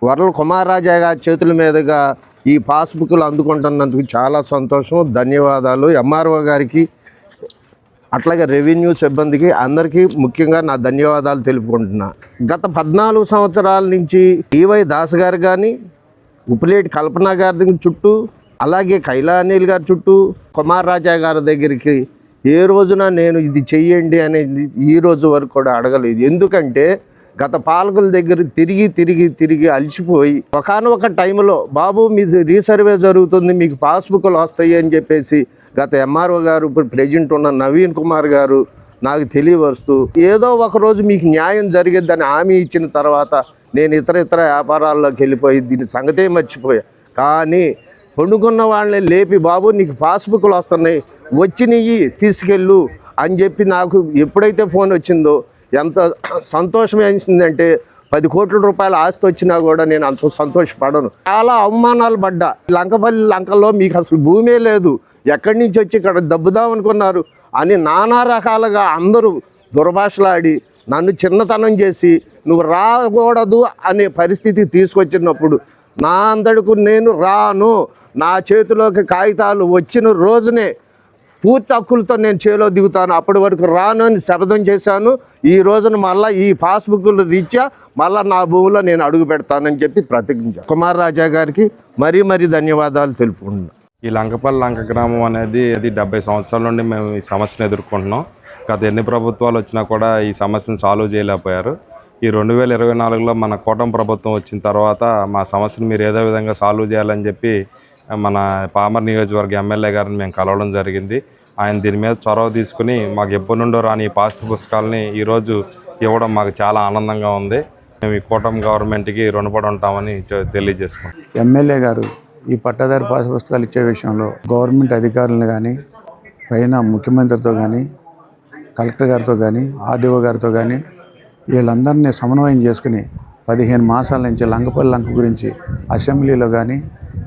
వరల కుమారరాజా గారి చేతుల మీదుగా ఈ పాస్బుక్లు అందుకుంటున్నందుకు చాలా సంతోషం. ధన్యవాదాలు ఎంఆర్ఓ గారికి, అట్లాగే రెవెన్యూ సిబ్బందికి అందరికీ ముఖ్యంగా నా ధన్యవాదాలు తెలుపుకుంటున్నా. గత 14 సంవత్సరాల నుంచి ఈవై దాస్ గారు కానీ, ఉప్పులేటి కల్పన గారి చుట్టూ, అలాగే కైలా అనిల్ గారి చుట్టూ, కుమారరాజా గారి దగ్గరికి ఏ రోజున నేను ఇది చెయ్యండి అనేది ఈ రోజు వరకు కూడా అడగలేదు. ఎందుకంటే గత పాలకుల దగ్గర తిరిగి అలసిపోయి ఒకానొక టైంలో బాబు మీ రీసర్వే జరుగుతుంది, మీకు పాస్బుక్లు వస్తాయి అని చెప్పేసి గత ఎంఆర్ఓ గారు, ఇప్పుడు ప్రెజెంట్ ఉన్న నవీన్ కుమార్ గారు నాకు తెలియవస్తూ ఏదో ఒకరోజు మీకు న్యాయం జరిగిద్దని హామీ ఇచ్చిన తర్వాత నేను ఇతర వ్యాపారాల్లోకి వెళ్ళిపోయి దీని సంగతే మర్చిపోయా. కానీ పండుకున్న వాళ్ళని లేపి బాబు నీకు పాస్బుక్లు వస్తున్నాయి, వచ్చినవి తీసుకెళ్ళు అని చెప్పి నాకు ఎప్పుడైతే ఫోన్ వచ్చిందో ఎంత సంతోషం వేసిందంటే 10 కోట్ల రూపాయల ఆస్తి వచ్చినా కూడా నేను అంత సంతోషపడను. చాలా అవమానాలు పడ్డా. లంకపల్లి లంకలో మీకు అసలు భూమే లేదు, ఎక్కడి నుంచి వచ్చి ఇక్కడ దబ్బుదాం అనుకున్నారు అని నానా రకాలుగా అందరూ దుర్భాషలాడి నన్ను చిన్నతనం చేసి నువ్వు రాకూడదు అనే పరిస్థితి తీసుకొచ్చినప్పుడు నా అందడుకు నేను రాను, నా చేతిలోకి కాగితాలు వచ్చిన రోజునే పూర్తి హక్కులతో నేను చేలో దిగుతాను, అప్పటి వరకు రాను అని శపథం చేశాను. ఈ రోజున మళ్ళీ ఈ పాస్బుక్లు రీత్యా మళ్ళీ నా భూమిలో నేను అడుగు పెడతానని చెప్పి ప్రతిజ్ఞించాను. కుమారరాజా గారికి మరీ ధన్యవాదాలు తెలుపుకుంటున్నాను. ఈ లంకపల్లి లంక గ్రామం అనేది 70 సంవత్సరాల నుండి మేము ఈ సమస్యను ఎదుర్కొంటున్నాం. గత ఎన్ని ప్రభుత్వాలు వచ్చినా కూడా ఈ సమస్యను సాల్వ్ చేయలేకపోయారు. ఈ 2024లో మన కూటమి ప్రభుత్వం వచ్చిన తర్వాత మా సమస్యను మీరు ఏదో విధంగా సాల్వ్ చేయాలని చెప్పి మన పామర్ నియోజకవర్గ ఎమ్మెల్యే గారిని మేము కలవడం జరిగింది. ఆయన దీని మీద చొరవ తీసుకుని మాకు ఎప్పటి నుండో రాని ఈ పాస్ పుస్తకాలని ఈరోజు ఇవ్వడం మాకు చాలా ఆనందంగా ఉంది. మేము ఈ కూటమి గవర్నమెంట్కి రుణపడి ఉంటామని తెలియజేసుకుంటాం. ఎమ్మెల్యే గారు ఈ పట్టాదారు పాస్ పుస్తకాలు ఇచ్చే విషయంలో గవర్నమెంట్ అధికారులను కానీ, పైన ముఖ్యమంత్రితో కానీ, కలెక్టర్ గారితో కానీ, ఆర్డీఓ గారితో కానీ వీళ్ళందరినీ సమన్వయం చేసుకుని 15 మాసాల నుంచి లంకపల్లి లంక గురించి అసెంబ్లీలో కానీ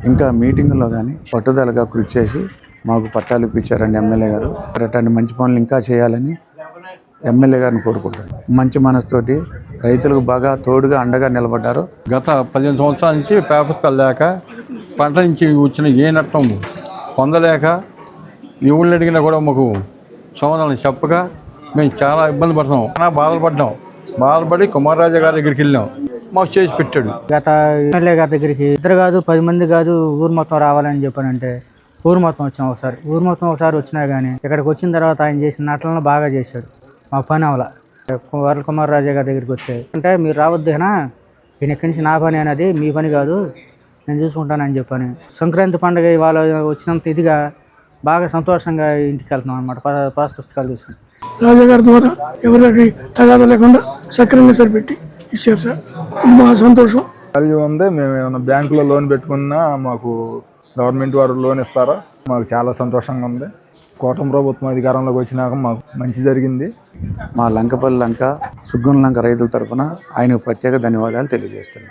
ఇంకా మీటింగుల్లో కానీ పట్టుదలగా కృషి చేసి మాకు పట్టాలు ఇప్పించారండి ఎమ్మెల్యే గారు. అటువంటి మంచి పనులు ఇంకా చేయాలని ఎమ్మెల్యే గారిని కోరుకుంటాను. మంచి మనసుతోటి రైతులకు బాగా తోడుగా అండగా నిలబడ్డారు. గత 15 సంవత్సరాల నుంచి పేపర్స్ లేక పంట నుంచి వచ్చిన ఏ నష్టం పొందలేక ఎవరిని అడిగినా కూడా మాకు సమాధానం చెప్పక మేము చాలా ఇబ్బంది పడతాం, చాలా బాధపడి కుమారరాజా గారి దగ్గరికి వెళ్ళాం. మాకు చేసి పెట్టాడు. గత ఎమ్మెల్యే గారి దగ్గరికి 2 కాదు 10 మంది కాదు ఊరు మొత్తం రావాలని చెప్పానంటే ఊరు మొత్తం వచ్చాం. ఒకసారి వచ్చినా కానీ ఇక్కడికి వచ్చిన తర్వాత ఆయన చేసిన నాటలను బాగా చేశాడు. మాకు పని అవలా. వరల కుమారరాజా గారి దగ్గరికి వచ్చే అంటే మీరు రావద్దేనా, ఈయన ఎక్కడి నుంచి నా పని అనేది మీ పని కాదు, నేను చూసుకుంటానని చెప్పాను. సంక్రాంతి పండుగ ఇవాళ వచ్చినంత ఇదిగా బాగా సంతోషంగా ఇంటికి వెళ్తున్నాం అనమాట. పాస్ పుస్తకాలు తీసుకుని రాజా గారి ద్వారా ఎవరికి తగాదా లేకుండా సక్రమంగా సరిపెట్టి ఇచ్చారు సార్. ఇది మా సంతోషం. వాల్యూ ఉంది. మేము ఏమైనా బ్యాంకులో లోన్ పెట్టుకున్నా మాకు గవర్నమెంట్ వారు లోన్ ఇస్తారో మాకు చాలా సంతోషంగా ఉంది. కూటమి ప్రభుత్వం అధికారంలోకి వచ్చినాక మాకు మంచి జరిగింది. మా లంకపల్లి లంక సుగ్గం లంక రైతుల తరఫున ఆయనకు ప్రత్యేక ధన్యవాదాలు తెలియజేస్తున్నాం.